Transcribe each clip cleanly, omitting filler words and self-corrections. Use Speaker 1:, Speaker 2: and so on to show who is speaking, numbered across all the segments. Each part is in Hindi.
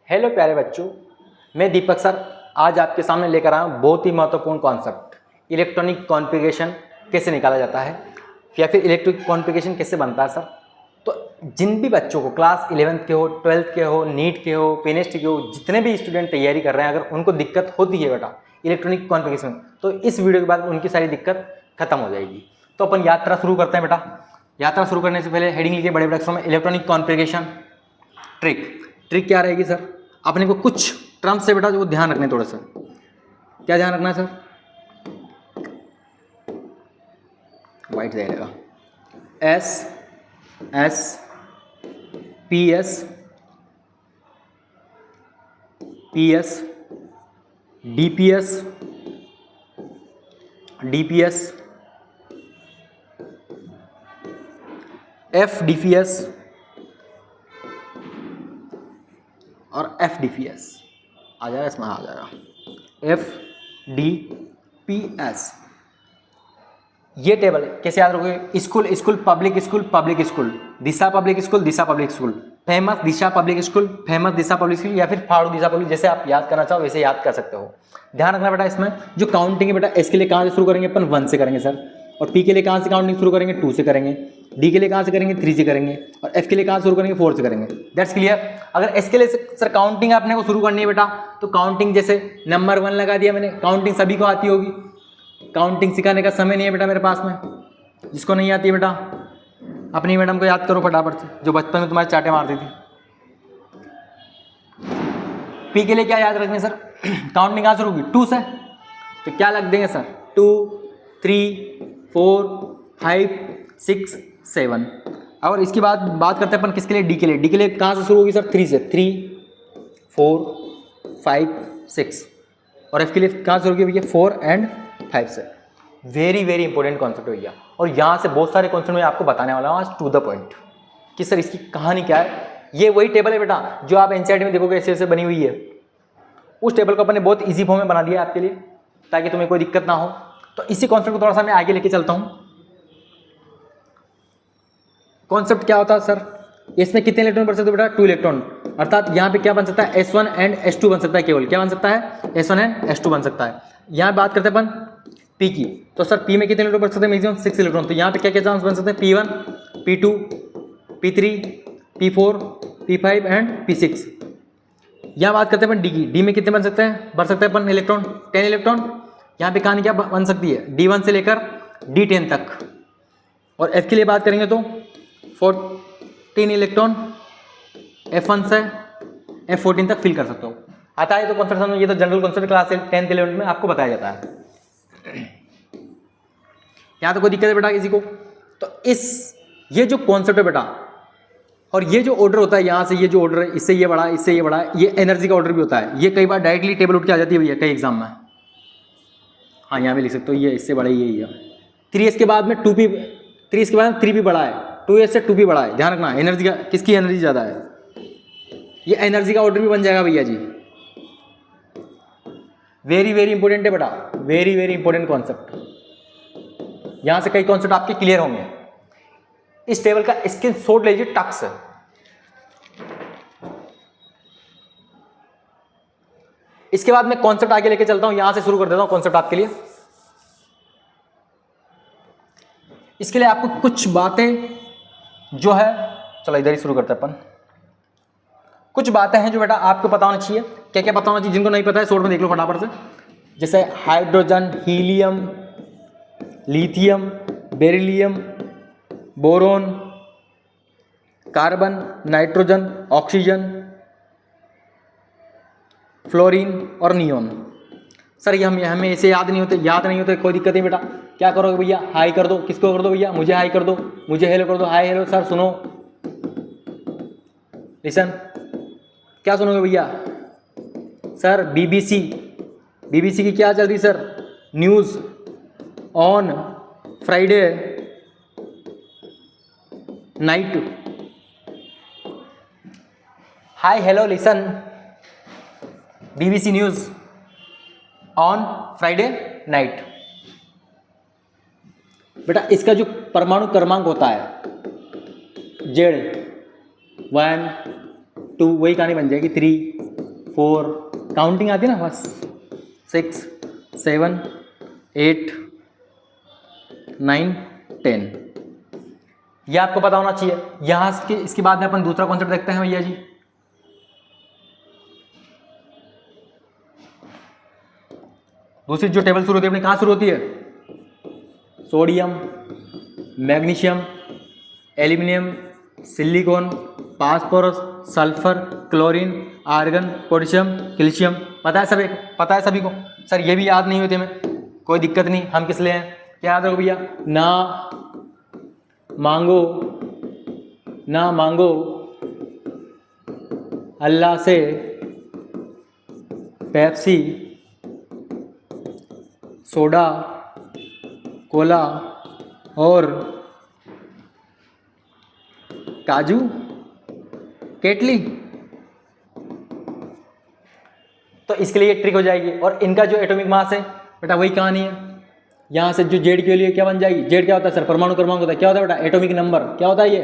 Speaker 1: हेलो प्यारे बच्चों, मैं दीपक सर आज आपके सामने लेकर आया हूँ बहुत ही महत्वपूर्ण कॉन्सेप्ट, इलेक्ट्रॉनिक कॉन्फ़िगरेशन कैसे निकाला जाता है या फिर इलेक्ट्रॉनिक कॉन्फ़िगरेशन कैसे बनता है सर। तो जिन भी बच्चों को क्लास 11th के हो, 12th के हो, नीट के हो, पेनेस्ट के हो, जितने भी स्टूडेंट तैयारी कर रहे हैं, अगर उनको दिक्कत होती है बेटा इलेक्ट्रॉनिक कॉन्फ़िगरेशन, तो इस वीडियो के बाद उनकी सारी दिक्कत खत्म हो जाएगी। तो अपन यात्रा शुरू करते हैं बेटा। यात्रा शुरू करने से पहले हेडिंग लिखिए बड़े बड़े अक्षरों में, इलेक्ट्रॉनिक कॉन्फ़िगरेशन ट्रिक क्या रहेगी सर। अपने को कुछ टर्म्स से बेटा जो ध्यान रखने थोड़ा सा। क्या ध्यान रखना है सर? वाइट जाएगा। S P S D P S F D P S और एफ डी पी एस आ जाएगा, इसमें आ जाएगा एफ डी पी एस। ये टेबल कैसे याद रखोगे? स्कूल पब्लिक स्कूल, दिशा पब्लिक स्कूल, फेमस दिशा पब्लिक स्कूल या फिर फाड़ू दिशा पब्लिक, जैसे आप याद करना चाहो वैसे याद कर सकते हो। ध्यान रखना बेटा, इसमें जो काउंटिंग है बेटा, एस के लिए कहाँ से शुरू करेंगे अपन? 1 से करेंगे सर। और पी के लिए कहाँ से काउंटिंग शुरू करेंगे? 2 से करेंगे। डी के लिए कहाँ से करेंगे? 3 से करेंगे। और एफ के लिए कहाँ से शुरू करेंगे? 4 से करेंगे। That's clear. अगर एस के लिए सर काउंटिंग आपने को शुरू करनी है बेटा, तो काउंटिंग जैसे नंबर 1 लगा दिया मैंने, काउंटिंग सभी को आती होगी। काउंटिंग सिखाने का समय नहीं है बेटा मेरे पास में। जिसको नहीं आती है बेटा अपनी मैडम को याद करो फटाफट से, जो बचपन में तुम्हारे चाटे मारती थी। पी के लिए क्या याद रखने सर? काउंटिंग कहाँ से होगी? 2 से। तो क्या लग देंगे सर? 2 3 4 5 6 7। और इसकी बात करते हैं अपन किसके लिए? डी के लिए। डी के लिए कहाँ से शुरू होगी सर? 3 से। 3 4 5 6। और एफ के लिए कहाँ से होगी भैया? 4 एंड 5 से। वेरी इंपॉर्टेंट कॉन्सेप्ट भैया, और यहाँ से बहुत सारे कॉन्सेप्ट मैं आपको बताने वाला हूँ आज टू द पॉइंट कि सर इसकी कहानी क्या है। ये वही टेबल है बेटा जो आप एनसीईआरटी में देखोगे ऐसे बनी हुई है। उस टेबल को अपन ने बहुत इजी फॉर्म में बना दिया है आपके लिए, ताकि तुम्हें कोई दिक्कत ना हो। तो इसी कॉन्सेप्ट को थोड़ा सा मैं आगे लेके चलता हूँ। कॉन्सेप्ट क्या होता है सर? इसमें कितने इलेक्ट्रॉन बन सकते हैं बेटा? 2 इलेक्ट्रॉन। अर्थात यहाँ पे क्या बन सकता है? S1 एंड S2 बन सकता है। केवल क्या बन सकता है? S1 एंड S2 बन सकता है। यहाँ बात करते हैं अपन P की, तो सर P में कितने इलेक्ट्रॉन बन सकते हैं? Maximum 6 electron. तो यहाँ पे क्या क्या चांस बन सकते हैं? P1 P2 P3 P4 P5 and P6। यहाँ बात करते हैं अपन D की। D में कितने बन सकते हैं? बन सकते हैं अपन इलेक्ट्रॉन 10 इलेक्ट्रॉन। यहाँ पे कहानी क्या बन सकती है? D1 से लेकर D10 तक। और F के लिए बात करेंगे तो 14 इलेक्ट्रॉन F1 से F14 तक फिल कर सकते हो। आता है तो कॉन्सेप्ट समझो, ये तो general concept class 10th 11th में आपको बताया जाता है। यहाँ तो कोई दिक्कत है बेटा किसी को? तो ये जो कॉन्सेप्ट है बेटा, और ये जो ऑर्डर होता है, यहाँ से ये जो ऑर्डर है, इससे ये बड़ा है, इससे ये बड़ा है, ये एनर्जी का ऑर्डर भी होता है। ये कई बार डायरेक्टली टेबल उठ के आ जाती है भैया कई एग्जाम में। हाँ, यहाँ भी लिख सकते हो, ये इससे बड़ा ही है। 3s के बाद में 2p, 3s के बाद में 3p बड़ा है, 2s से 2p बड़ा है। ध्यान रखना एनर्जी का, किसकी एनर्जी ज़्यादा है। ये एनर्जी का ऑर्डर भी बन जाएगा भैया जी। वेरी इंपॉर्टेंट है बेटा, वेरी इंपॉर्टेंट कॉन्सेप्ट। यहां से कई कॉन्सेप्ट आपके क्लियर होंगे। इस टेबल का स्क्रीनशॉट लीजिए टक से। इसके बाद मैं कॉन्सेप्ट आगे लेके चलता हूं, यहां से शुरू कर देता हूं कॉन्सेप्ट आपके लिए। इसके लिए आपको कुछ बातें जो है, चलो इधर ही शुरू करते हैं अपन। कुछ बातें हैं जो बेटा आपको पता होना चाहिए। क्या क्या पता होना चाहिए? जिनको नहीं पता है शॉर्ट में देख लो फटाफट से। जैसे hydrogen, helium, lithium, beryllium, boron, carbon, nitrogen, oxygen, fluorine और नियोन। सर ये हमें ऐसे याद नहीं होते, कोई दिक्कत नहीं बेटा। क्या करोगे भैया? हाई कर दो। किसको कर दो भैया? मुझे हाई कर दो, मुझे हेलो कर दो। हाई हेलो सर सुनो, लिसन। क्या सुनोगे भैया? सर बीबीसी की क्या चल रही sir? News on Friday night. Hi hello listen, BBC news on Friday night. बेटा इसका जो परमाणु क्रमांक होता है Z 1 2, वही कहानी बन जाएगी 3 4, काउंटिंग आती है ना बस, 6, 7, 8, 9, 10, ये आपको पता होना चाहिए। यहाँ से इसके बाद में अपन दूसरा कॉन्सेप्ट देखते हैं भैया जी। दूसरी जो टेबल शुरू होती है अपनी कहाँ शुरू होती है? Sodium, magnesium, aluminium, silicon, phosphorus, sulphur, chlorine, argon, potassium, calcium. पता है सभी को? सर ये भी याद नहीं होते हमें, कोई दिक्कत नहीं, हम किस लिए हैं, क्या याद रखो भैया? ना मांगो अल्लाह से पेप्सी, सोडा, कोला और काजू केटली। तो इसके लिए ट्रिक हो जाएगी। और इनका जो एटॉमिक मास है बेटा वही कहानी है। यहाँ से जो जेड के लिए क्या बन जाएगी? जेड क्या होता है सर? परमाणु क्रमांक होता है। क्या होता है बेटा? Atomic number. क्या होता है ये?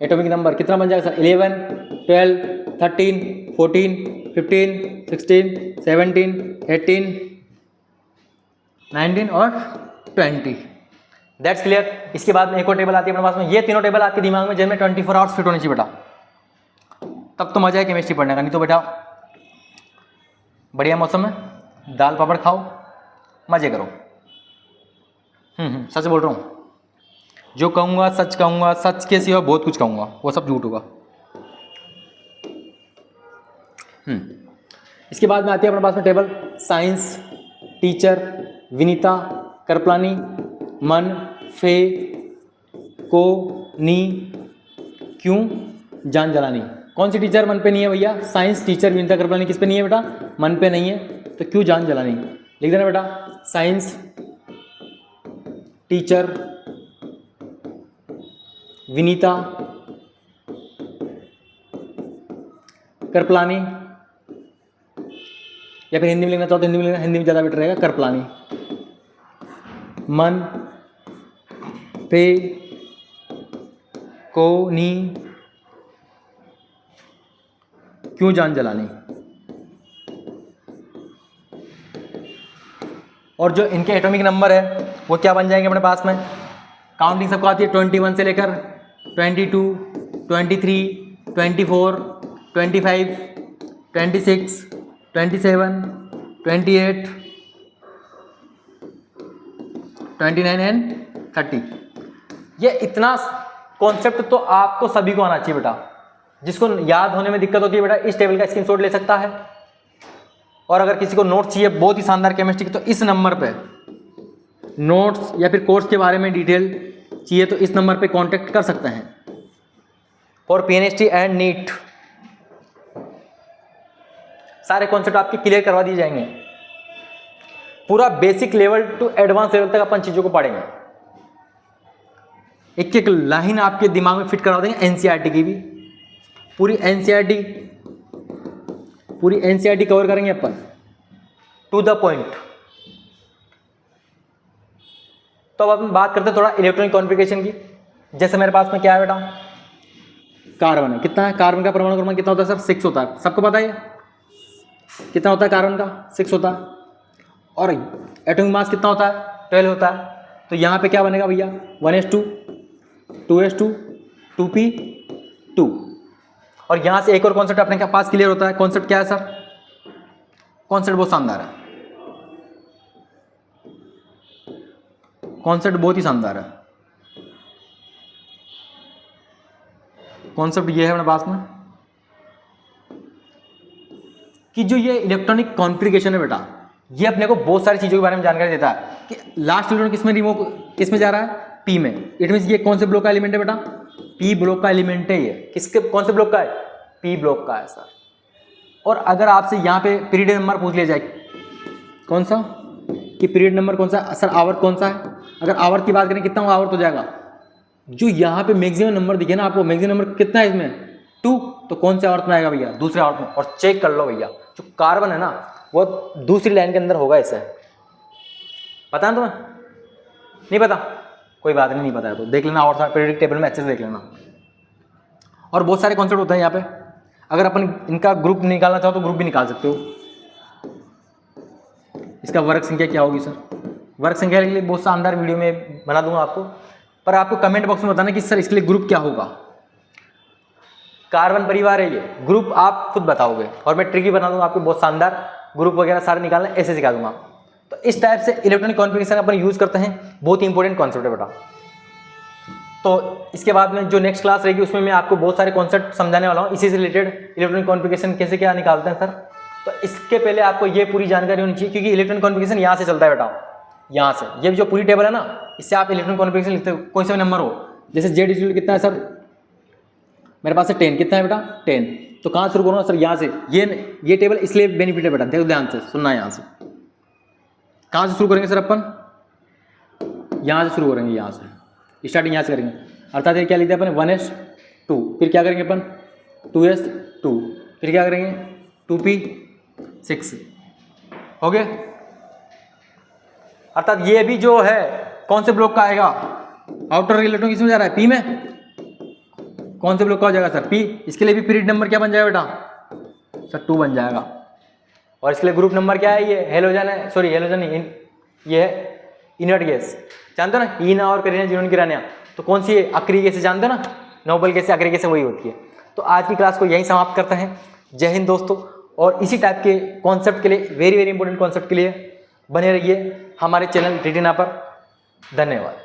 Speaker 1: Atomic number. कितना बन जाएगा सर? 11, 12, 13, 14, 15, 16, 17, 18, 19 और 20। That's clear. इसके बाद में एक और टेबल आती है अपने पास में। ये तीनों टेबल आपके दिमाग में जिनमें 24 आवर्स फिट होनी चाहिए बेटा, तब तो मजा है केमिस्ट्री पढ़ने का। नहीं तो बेटा बढ़िया मौसम है, दाल पापड़ खाओ, मजे करो। सच बोल रहा हूँ, जो कहूँगा सच कहूँगा, सच के सिवा बहुत कुछ कहूँगा, वो सब झूठ होगा। इसके बाद में आती है अपने पास में टेबल साइंस टीचर विनीता करपलानी मन फे को नी क्यों जान जलानी। कौन सी टीचर मन पे नहीं है भैया? साइंस टीचर विनीता करपलानी किस पे नहीं है बेटा? मन पे नहीं है, तो क्यों जान जलानी। लिख देना बेटा, साइंस टीचर विनीता करपलानी, या फिर हिंदी में लिखना चाहो तो हिंदी में लिखना, हिंदी में ज़्यादा बेटर रहेगा, करपलानी मन पे को नी क्यों जान जलानी। और जो इनके एटॉमिक नंबर है वो क्या बन जाएंगे अपने पास में? काउंटिंग सबको आती है 21 से लेकर 22, 23, 24, 25, 26, 27, 28, 29 एंड 30। ये इतना कॉन्सेप्ट तो आपको सभी को आना चाहिए बेटा। जिसको याद होने में दिक्कत होती है बेटा, इस टेबल का स्क्रीनशॉट ले सकता है। और अगर किसी को नोट्स चाहिए बहुत ही शानदार केमिस्ट्री की, तो इस नंबर पे नोट्स या फिर कोर्स के बारे में डिटेल चाहिए तो इस नंबर पे कांटेक्ट कर सकते हैं। फॉर पीएनएसटी एंड नीट सारे कॉन्सेप्ट आपके क्लियर करवा दिए जाएंगे। पूरा basic level to advance level तक अपन चीजों को पढ़ेंगे। एक एक लाइन आपके दिमाग में फिट करवा देंगे। एनसीईआरटी की भी पूरी एनसीईआरटी कवर करेंगे अपन टू द पॉइंट। तो अब अपन बात करते हैं थोड़ा इलेक्ट्रॉनिक कॉन्फ़िगरेशन की। जैसे मेरे पास में क्या है बेटा? कार्बन है। कितना है कार्बन का परमाणु क्रमांक? कितना होता है सर? 6 होता है। सबको पता है कितना होता है कार्बन का? 6 होता है। और एटॉमिक मास कितना होता है? 12 होता है। तो यहाँ पे क्या बनेगा भैया? 1s2, 2s2, 2p2। और यहाँ से एक और कॉन्सेप्ट अपने पास क्लियर होता है। कॉन्सेप्ट क्या है सर? कॉन्सेप्ट बहुत शानदार है, कॉन्सेप्ट बहुत ही शानदार है। कॉन्सेप्ट ये है अपने पास में कि जो ये इलेक्ट्रॉनिक कॉन्फ़िगरेशन है बेटा, ये अपने को बहुत सारी चीज़ों के बारे में जानकारी देता है कि लास्ट इलेक्ट्रॉन किस में जा रहा है? पी में। इट मीन्स ये कौन से ब्लॉक का एलिमेंट है बेटा? पी ब्लॉक का एलिमेंट है। ये किसके कौन से ब्लॉक का है? पी ब्लॉक का है सर। और अगर आपसे यहाँ पे पीरियड नंबर पूछ लिया जाए, कौन सा कि पीरियड नंबर कौन सा सर? आवर्त कौन सा है? अगर आवर्त की बात करें कितना आवर्त हो जाएगा? जो यहाँ पे मैक्सिमम नंबर दिखे ना आपको, मैक्सिमम नंबर कितना है इसमें? 2। तो कौन से आवर्त में आएगा भैया? दूसरे आवर्त में। और चेक कर लो भैया, जो कार्बन है ना वो दूसरी लाइन के अंदर होगा। इसे पता है तुम्हें? नहीं पता? कोई बात नहीं पता है तो देख लेना, और पीरियडिक टेबल में अच्छे से देख लेना। और बहुत सारे कॉन्सेप्ट होते हैं यहाँ पे। अगर अपन इनका ग्रुप निकालना चाहो तो ग्रुप भी निकाल सकते हो। इसका वर्ग संख्या क्या होगी सर? वर्ग संख्या के लिए बहुत शानदार वीडियो में बना दूंगा आपको, पर आपको कमेंट बॉक्स में बताना कि सर इसके लिए ग्रुप क्या होगा। कार्बन परिवार है ये, ग्रुप आप खुद बताओगे और मैं ट्रिकी बना दूंगा आपको बहुत शानदार, ग्रुप वगैरह सारे निकालना ऐसे सिखा दूंगा। तो इस टाइप से इलेक्ट्रॉनिक कॉन्फ़िगरेशन अपन यूज़ करते हैं, बहुत ही इंपॉर्टेंट कॉन्सेप्ट है बेटा। तो इसके बाद में जो नेक्स्ट क्लास रहेगी उसमें मैं आपको बहुत सारे कॉन्सेप्ट समझाने वाला हूँ इसी से रिलेटेड, इलेक्ट्रॉनिक कॉन्फ़िगरेशन कैसे क्या निकालते हैं सर। तो इसके पहले आपको ये पूरी जानकारी होनी चाहिए, क्योंकि इलेक्ट्रॉनिक कॉन्फ़िगरेशन यहाँ से चलता है बेटा, यहाँ से। ये जो पूरी टेबल है ना, इससे आप इलेक्ट्रॉनिक कॉन्फ़िगरेशन लिखते हो, कोई सा नंबर हो, जैसे जेड इक्वल कितना है सर, मेरे पास है 10, कितना है बेटा 10, तो कहाँ शुरू करूँगा सर, यहाँ से। ये टेबल इसलिए बेनिफिट है बेटा, देखो ध्यान से सुनना, यहाँ से कहाँ से शुरू करेंगे सर अपन, यहाँ से शुरू करेंगे, यहाँ से स्टार्टिंग यहाँ से करेंगे। अर्थात ये क्या लिखते हैं अपन 1s2, फिर क्या करेंगे अपन 2s2, फिर क्या करेंगे 2p6, हो गया। अर्थात ये भी जो है कौन से ब्लॉक का आएगा, आउटर इलेक्ट्रॉन किसमें जा रहा है, p में, कौन से ब्लॉक का हो जाएगा सर, p। इसके लिए भी पीरियड नंबर क्या बन जाएगा बेटा सर 2 बन जाएगा। और इसके लिए ग्रुप नंबर क्या है, ये हेलोजन है, सॉरी हेलोजन नहीं, ये है इनर्ट गैस, जानते हो ना, हीना और करीना जिन्होंने गिरानिया, तो कौन सी है, अक्रिय गैस, जानते हो ना, नोबल गैस अक्रिय गैस वही होती है। तो आज की क्लास को यहीं समाप्त करते हैं। जय हिंद दोस्तों, और इसी टाइप के कॉन्सेप्ट के लिए, वेरी वेरी इंपॉर्टेंट कॉन्सेप्ट के लिए बने रहिए हमारे चैनल रीटिना पर। धन्यवाद।